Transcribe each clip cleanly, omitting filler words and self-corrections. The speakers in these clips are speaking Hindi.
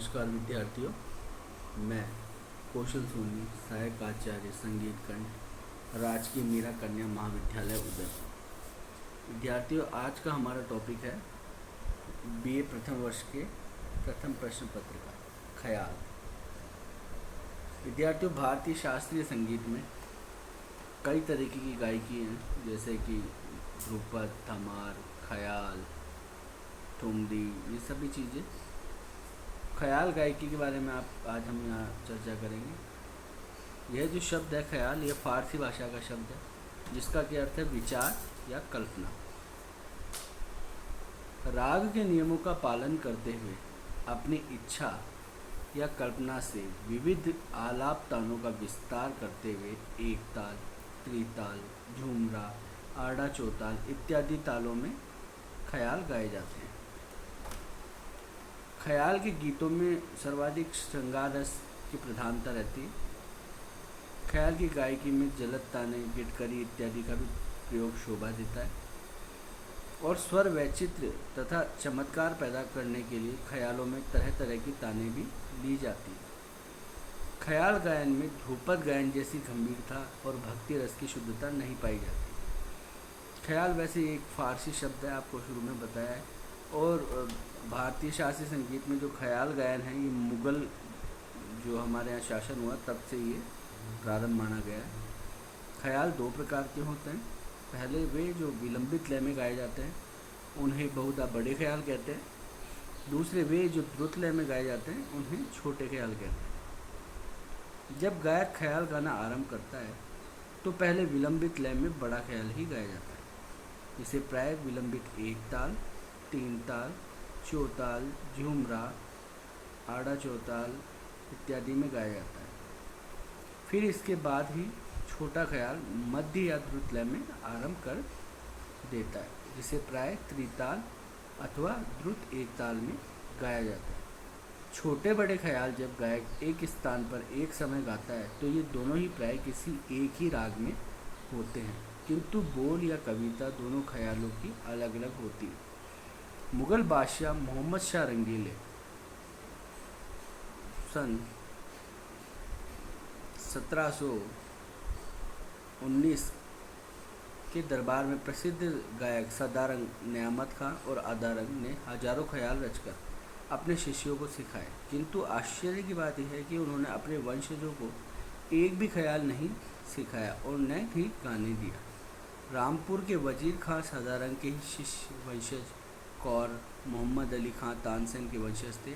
नमस्कार विद्यार्थियों, मैं कौशल सोनी, सहायक आचार्य संगीत खंड, राजकीय मीरा कन्या महाविद्यालय उदयपुर। विद्यार्थियों, आज का हमारा टॉपिक है बीए प्रथम वर्ष के प्रथम प्रश्न पत्र का ख्याल। विद्यार्थियों, भारतीय शास्त्रीय संगीत में कई तरीके की गायकी हैं, जैसे कि ध्रुपद, धमार, ख्याल, ठुमरी, ये सभी चीज़ें। ख्याल गायकी के बारे में आज हम यहाँ चर्चा करेंगे। यह जो शब्द है ख्याल, यह फारसी भाषा का शब्द है, जिसका क्या अर्थ है विचार या कल्पना। राग के नियमों का पालन करते हुए अपनी इच्छा या कल्पना से विविध आलाप तानों का विस्तार करते हुए एक ताल, त्रिताल, झूमरा, आड़ा चौताल इत्यादि तालों में ख्याल गाए जाते हैं। ख्याल के गीतों में सर्वाधिक श्रृंगार रस की प्रधानता रहती है। ख्याल की गायकी में जलद ताने, गिटकरी इत्यादि का भी प्रयोग शोभा देता है और स्वर वैचित्र्य तथा चमत्कार पैदा करने के लिए ख्यालों में तरह तरह की ताने भी ली जाती है। ख्याल गायन में ध्रुपद गायन जैसी गंभीरता और भक्ति रस की शुद्धता नहीं पाई जाती। ख्याल वैसे एक फारसी शब्द है, आपको शुरू में बताया है, और भारतीय शास्त्रीय संगीत में जो ख्याल गायन है, ये मुग़ल जो हमारे यहाँ शासन हुआ तब से ये प्रारंभ माना गया है। ख्याल दो प्रकार के होते हैं। पहले वे जो विलंबित लय में गाए जाते हैं, उन्हें बहुधा बड़े ख्याल कहते हैं। दूसरे वे जो द्रुत लय में गाए जाते हैं, उन्हें छोटे ख्याल कहते हैं। जब गायक ख्याल गाना आरंभ करता है तो पहले विलंबित लय में बड़ा ख्याल ही गाया जाता है, जिसे प्राय विलंबित एक ताल, तीन ताल, चौताल, झूमरा, आड़ा चौताल इत्यादि में गाया जाता है। फिर इसके बाद ही छोटा ख्याल मध्य या द्रुत लय में आरंभ कर देता है, जिसे प्राय त्रिताल अथवा द्रुत एक ताल में गाया जाता है। छोटे बड़े ख्याल जब गायक एक स्थान पर एक समय गाता है तो ये दोनों ही प्राय किसी एक ही राग में होते हैं, किंतु बोल या कविता दोनों ख्यालों की अलग अलग होती है। मुग़ल बादशाह मोहम्मद शाह रंगीले सन 1719 के दरबार में प्रसिद्ध गायक सदारंग नेयामत खां और आदारंग ने हजारों ख्याल रचकर अपने शिष्यों को सिखाए, किंतु आश्चर्य की बात यह है कि उन्होंने अपने वंशजों को एक भी ख्याल नहीं सिखाया और न ही गाने दिया। रामपुर के वजीर खां सदारंग के ही शिष्य वंशज कौर मोहम्मद अली खां तानसेन के वंशज थे।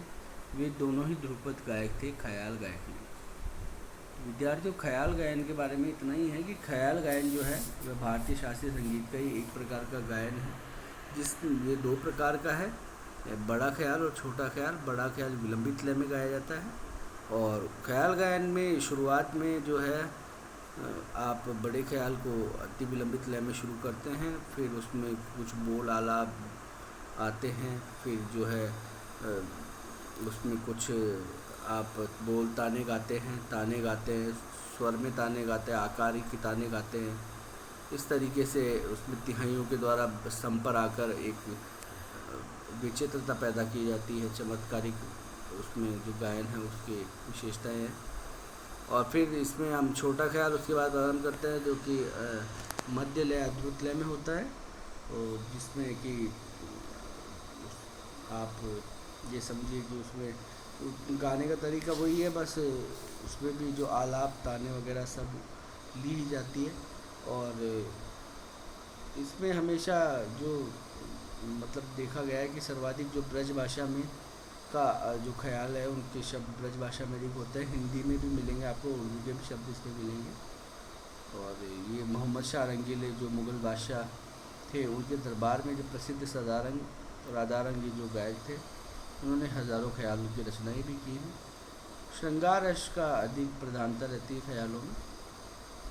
वे दोनों ही ध्रुपद गायक थे, ख्याल गायक नहीं। विद्यार्थियों, ख्याल गायन के बारे में इतना ही है कि ख्याल गायन जो है वह भारतीय शास्त्रीय संगीत का ही एक प्रकार का गायन है, ये दो प्रकार का है, बड़ा ख्याल और छोटा ख्याल। बड़ा ख्याल विलंबित लय में गाया जाता है और ख्याल गायन में शुरुआत में जो है आप बड़े ख्याल को अति विलंबित लय में शुरू करते हैं, फिर उसमें कुछ बोल आलाप आते हैं, फिर जो है उसमें कुछ आप बोल ताने गाते हैं, स्वर में ताने गाते हैं, आकार की ताने गाते हैं। इस तरीके से उसमें तिहाइयों के द्वारा सम पर आकर एक विचित्रता पैदा की जाती है, चमत्कारिक उसमें जो गायन है उसकी विशेषताएं हैं। और फिर इसमें हम छोटा ख्याल उसके बाद आरंभ करते हैं, जो कि मध्य लय द्रुत लय में होता है, और जिसमें कि आप ये समझिए कि उसमें गाने का तरीका वही है, बस उसमें भी जो आलाप ताने वगैरह सब ली ही जाती है। और इसमें हमेशा जो मतलब देखा गया है कि सर्वाधिक जो ब्रज भाषा में का जो ख्याल है, उनके शब्द ब्रज भाषा में अधिक होते हैं। हिंदी में भी मिलेंगे आपको, उर्दू के भी शब्द इसमें मिलेंगे। और ये मोहम्मद शाह रंगीले जो मुग़ल बादशाह थे, उनके दरबार में जो प्रसिद्ध सदारंग और आदारंग ये जो गायक थे, उन्होंने हज़ारों ख्यालों की रचनाएँ भी की हैं। श्रृंगार रस का अधिक प्रधानता रहती है ख्यालों में।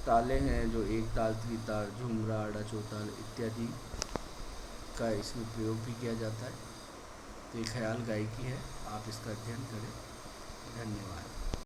ताले हैं जो एक ताल, त्रिताल, झुमरा, आड़ा चौताल इत्यादि का इसमें प्रयोग भी किया जाता है। तो ये ख्याल गायकी है, आप इसका अध्ययन करें। धन्यवाद।